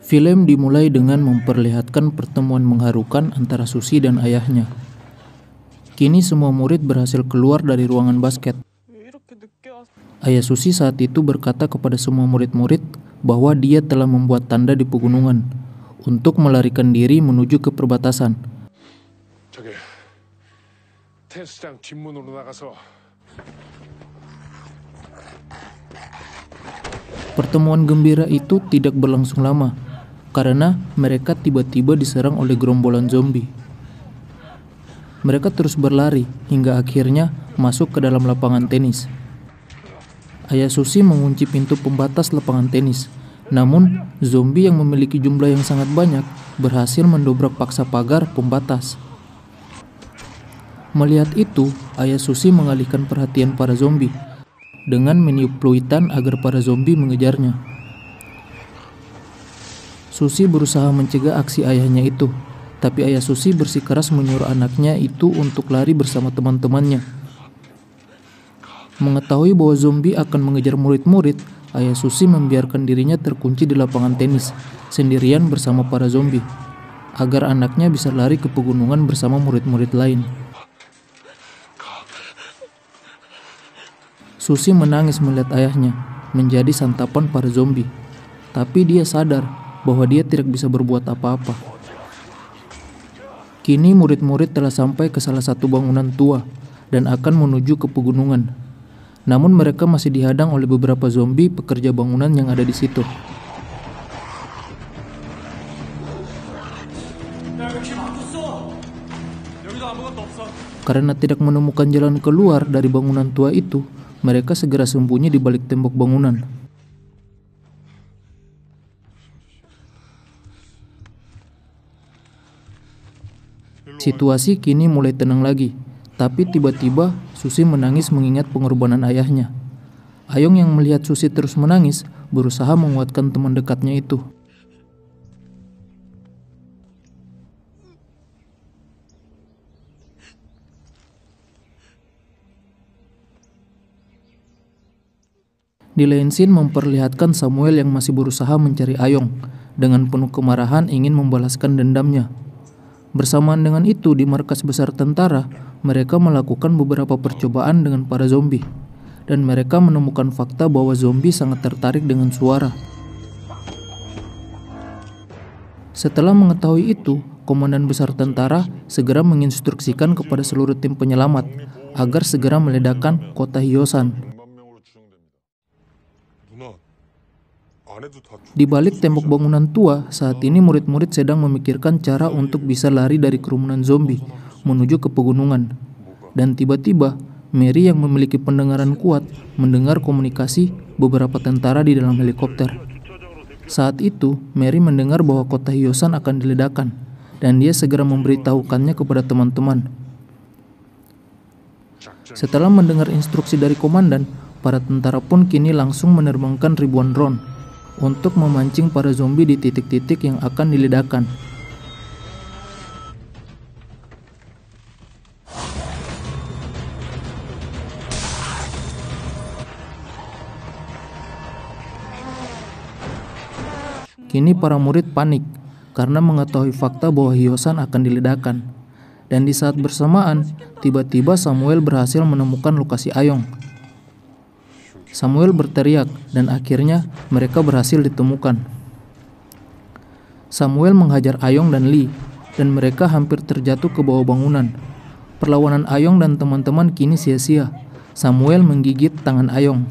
Film dimulai dengan memperlihatkan pertemuan mengharukan antara Susi dan ayahnya. Kini semua murid berhasil keluar dari ruangan basket. Ayah Susi saat itu berkata kepada semua murid-murid bahwa dia telah membuat tanda di pegunungan untuk melarikan diri menuju ke perbatasan. Pertemuan gembira itu tidak berlangsung lama karena mereka tiba-tiba diserang oleh gerombolan zombie. Mereka terus berlari hingga akhirnya masuk ke dalam lapangan tenis. Ayah Susi mengunci pintu pembatas lapangan tenis. Namun, zombie yang memiliki jumlah yang sangat banyak berhasil mendobrak paksa pagar pembatas. Melihat itu, Ayah Susi mengalihkan perhatian para zombie dengan meniup peluitan agar para zombie mengejarnya. Susi berusaha mencegah aksi ayahnya itu, tapi Ayah Susi bersikeras menyuruh anaknya itu untuk lari bersama teman-temannya. Mengetahui bahwa zombie akan mengejar murid-murid, Ayah Susi membiarkan dirinya terkunci di lapangan tenis sendirian bersama para zombie, agar anaknya bisa lari ke pegunungan bersama murid-murid lain. Susi menangis melihat ayahnya menjadi santapan para zombie, tapi dia sadar bahwa dia tidak bisa berbuat apa-apa. Kini murid-murid telah sampai ke salah satu bangunan tua dan akan menuju ke pegunungan. Namun mereka masih dihadang oleh beberapa zombie pekerja bangunan yang ada di situ. Karena tidak menemukan jalan keluar dari bangunan tua itu, mereka segera sembunyi di balik tembok bangunan. Situasi kini mulai tenang lagi, tapi tiba-tiba Susi menangis mengingat pengorbanan ayahnya. Ayong yang melihat Susi terus menangis berusaha menguatkan teman dekatnya itu. Di lain scene memperlihatkan Samuel yang masih berusaha mencari Ayong dengan penuh kemarahan ingin membalaskan dendamnya. Bersamaan dengan itu di markas besar tentara, mereka melakukan beberapa percobaan dengan para zombie, dan mereka menemukan fakta bahwa zombie sangat tertarik dengan suara. Setelah mengetahui itu, komandan besar tentara segera menginstruksikan kepada seluruh tim penyelamat agar segera meledakkan kota Hyosan. Di balik tembok bangunan tua, saat ini murid-murid sedang memikirkan cara untuk bisa lari dari kerumunan zombie menuju ke pegunungan. Dan tiba-tiba, Mary yang memiliki pendengaran kuat mendengar komunikasi beberapa tentara di dalam helikopter. Saat itu, Mary mendengar bahwa kota Hyosan akan diledakkan, dan dia segera memberitahukannya kepada teman-teman. Setelah mendengar instruksi dari komandan, para tentara pun kini langsung menerbangkan ribuan drone untuk memancing para zombie di titik-titik yang akan diledakkan. Kini para murid panik karena mengetahui fakta bahwa Hyosan akan diledakkan. Dan di saat bersamaan, tiba-tiba Samuel berhasil menemukan lokasi Ayong. Samuel berteriak dan akhirnya mereka berhasil ditemukan. Samuel menghajar Ayong dan Lee dan mereka hampir terjatuh ke bawah bangunan. Perlawanan Ayong dan teman-teman kini sia-sia. Samuel menggigit tangan Ayong.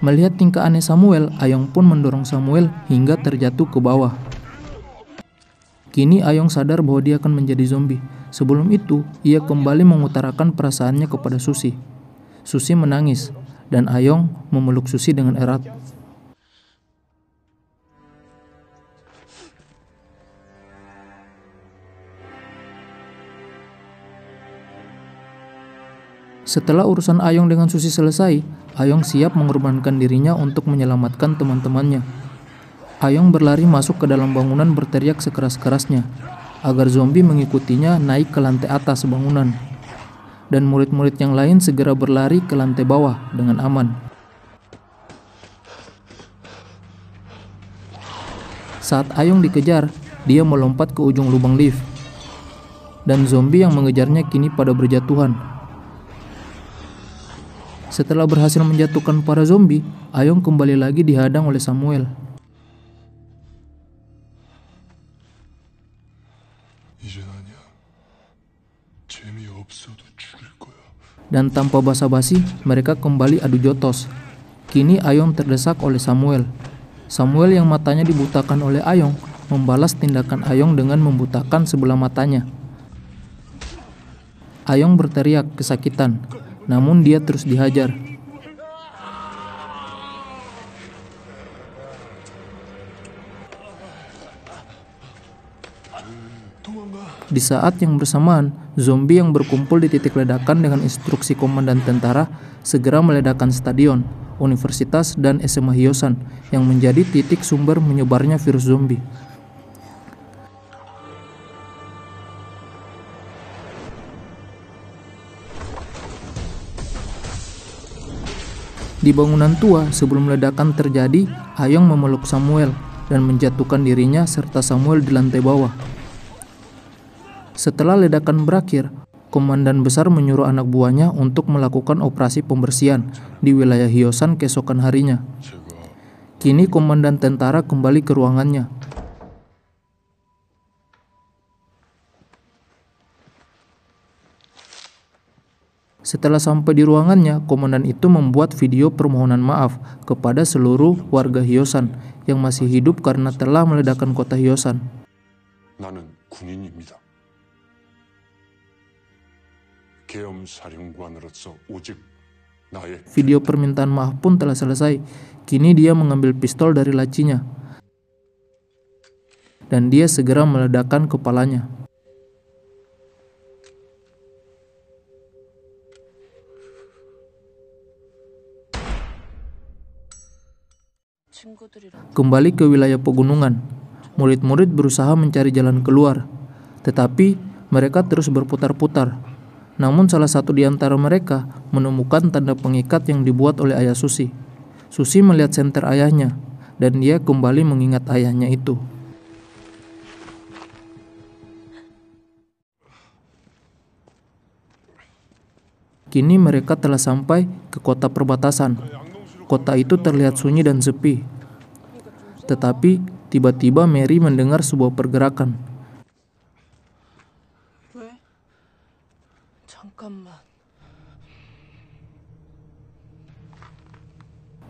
Melihat tingkah aneh Samuel, Ayong pun mendorong Samuel hingga terjatuh ke bawah. Kini Ayong sadar bahwa dia akan menjadi zombie. Sebelum itu, ia kembali mengutarakan perasaannya kepada Susi. Susi menangis, dan Ayong memeluk Susi dengan erat. Setelah urusan Ayong dengan Susi selesai, Ayong siap mengorbankan dirinya untuk menyelamatkan teman-temannya. Ayong berlari masuk ke dalam bangunan berteriak sekeras-kerasnya agar zombie mengikutinya naik ke lantai atas bangunan. dan murid-murid yang lain segera berlari ke lantai bawah dengan aman. Saat Ayong dikejar, dia melompat ke ujung lubang lift, dan zombie yang mengejarnya kini pada berjatuhan. Setelah berhasil menjatuhkan para zombie, Ayong kembali lagi dihadang oleh Samuel. Dan tanpa basa-basi, mereka kembali adu jotos. Kini Ayong terdesak oleh Samuel. Samuel yang matanya dibutakan oleh Ayong membalas tindakan Ayong dengan membutakan sebelah matanya. Ayong berteriak kesakitan, namun dia terus dihajar. Di saat yang bersamaan, zombie yang berkumpul di titik ledakan dengan instruksi komandan tentara segera meledakkan stadion, universitas, dan SMA Hyosan yang menjadi titik sumber menyebarnya virus zombie. Di bangunan tua sebelum ledakan terjadi, Ayong memeluk Samuel dan menjatuhkan dirinya serta Samuel di lantai bawah. Setelah ledakan berakhir, komandan besar menyuruh anak buahnya untuk melakukan operasi pembersihan di wilayah Hyosan keesokan harinya. Kini komandan tentara kembali ke ruangannya. Setelah sampai di ruangannya, komandan itu membuat video permohonan maaf kepada seluruh warga Hyosan yang masih hidup karena telah meledakkan kota Hyosan. 나는 군인입니다. 계엄 사령관으로서 오직 나의 Video permintaan maaf pun telah selesai. Kini dia mengambil pistol dari lacinya dan dia segera meledakkan kepalanya. Kembali ke wilayah pegunungan, murid-murid berusaha mencari jalan keluar, tetapi mereka terus berputar-putar. Namun salah satu di antara mereka menemukan tanda pengikat yang dibuat oleh ayah Susi. Susi melihat senter ayahnya, dan dia kembali mengingat ayahnya itu. Kini mereka telah sampai ke kota perbatasan. Kota itu terlihat sunyi dan sepi. Tetapi tiba-tiba Mary mendengar sebuah pergerakan.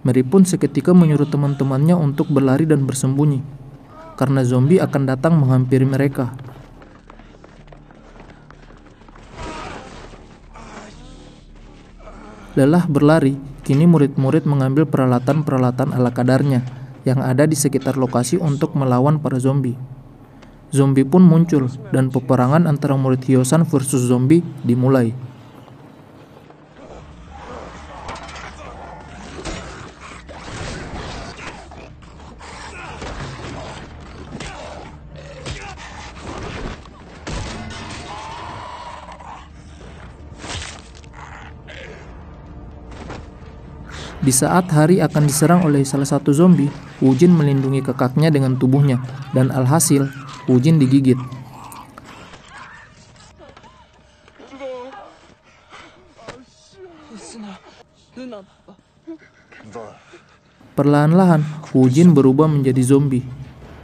Mary pun seketika menyuruh teman-temannya untuk berlari dan bersembunyi, karena zombie akan datang menghampiri mereka. Lelah berlari, kini murid-murid mengambil peralatan-peralatan ala kadarnya yang ada di sekitar lokasi untuk melawan para zombie. Zombie pun muncul dan peperangan antara murid Hyosan versus zombie dimulai. Di saat Hari akan diserang oleh salah satu zombie, Woo-jin melindungi kakaknya dengan tubuhnya, dan alhasil, Woo-jin digigit. Perlahan-lahan, Woo-jin berubah menjadi zombie.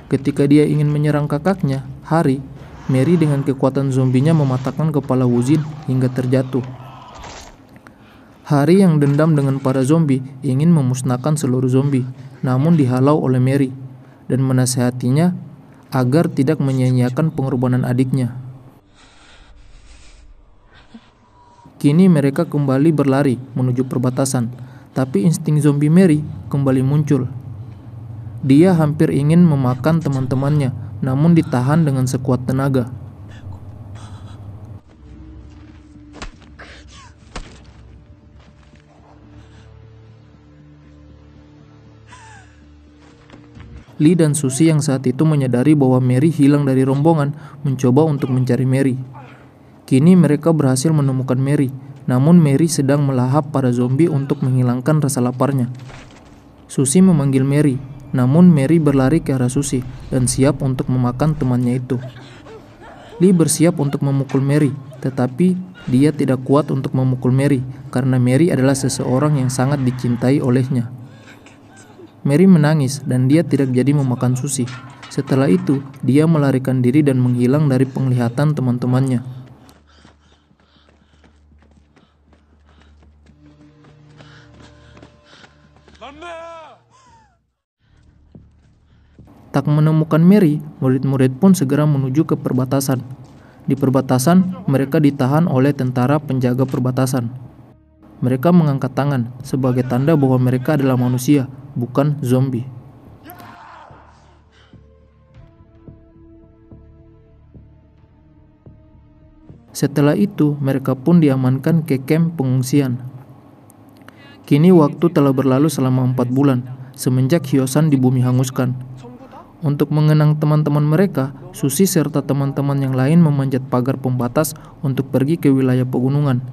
Ketika dia ingin menyerang kakaknya, Hari, Mary dengan kekuatan zombinya mematahkan kepala Woo-jin hingga terjatuh. Hari yang dendam dengan para zombie ingin memusnahkan seluruh zombie, namun dihalau oleh Mary dan menasihatinya agar tidak menyia-nyiakan pengorbanan adiknya. Kini mereka kembali berlari menuju perbatasan, tapi insting zombie Mary kembali muncul. Dia hampir ingin memakan teman-temannya, namun ditahan dengan sekuat tenaga. Lee dan Susi yang saat itu menyadari bahwa Mary hilang dari rombongan mencoba untuk mencari Mary. Kini mereka berhasil menemukan Mary namun Mary sedang melahap para zombie untuk menghilangkan rasa laparnya. Susie memanggil Mary, namun Mary berlari ke arah Susie dan siap untuk memakan temannya itu. Lee bersiap untuk memukul Mary, tetapi dia tidak kuat untuk memukul Mary karena Mary adalah seseorang yang sangat dicintai olehnya. Mary menangis dan dia tidak jadi memakan Susie. Setelah itu, dia melarikan diri dan menghilang dari penglihatan teman-temannya. Tak menemukan Mary, murid-murid pun segera menuju ke perbatasan. Di perbatasan, mereka ditahan oleh tentara penjaga perbatasan. Mereka mengangkat tangan sebagai tanda bahwa mereka adalah manusia, bukan zombie. Setelah itu, mereka pun diamankan ke kamp pengungsian. Kini waktu telah berlalu selama 4 bulan, semenjak Hyosan di bumi hanguskan. Untuk mengenang teman-teman mereka, Susie serta teman-teman yang lain memanjat pagar pembatas untuk pergi ke wilayah pegunungan.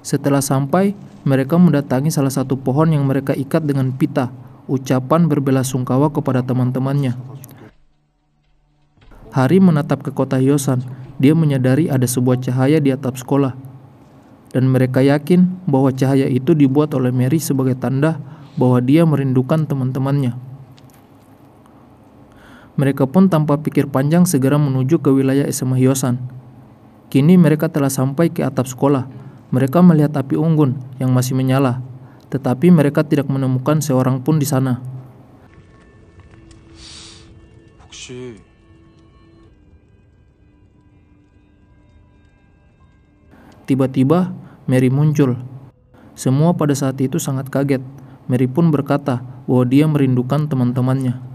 Setelah sampai, mereka mendatangi salah satu pohon yang mereka ikat dengan pita, ucapan berbelasungkawa kepada teman-temannya. Hari menatap ke kota Hyosan. Dia menyadari ada sebuah cahaya di atap sekolah. Dan mereka yakin bahwa cahaya itu dibuat oleh Mary sebagai tanda bahwa dia merindukan teman-temannya. Mereka pun tanpa pikir panjang segera menuju ke wilayah SMA Hyosan. Kini mereka telah sampai ke atap sekolah. Mereka melihat api unggun yang masih menyala, tetapi mereka tidak menemukan seorang pun di sana. Tiba-tiba, Mary muncul. Semua pada saat itu sangat kaget. Mary pun berkata bahwa dia merindukan teman-temannya.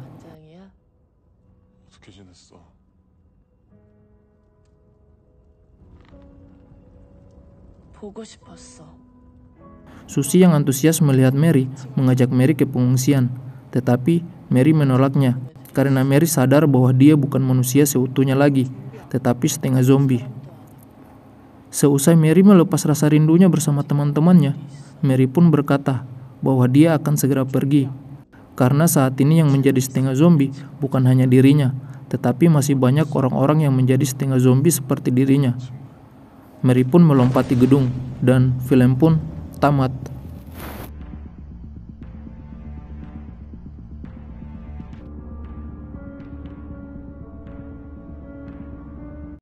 Susie yang antusias melihat Mary mengajak Mary ke pengungsian, tetapi Mary menolaknya karena Mary sadar bahwa dia bukan manusia seutuhnya lagi, tetapi setengah zombie. Seusai Mary melepas rasa rindunya bersama teman-temannya, Mary pun berkata bahwa dia akan segera pergi, karena saat ini yang menjadi setengah zombie bukan hanya dirinya, tetapi masih banyak orang-orang yang menjadi setengah zombie seperti dirinya. Mary pun melompati gedung, dan film pun tamat.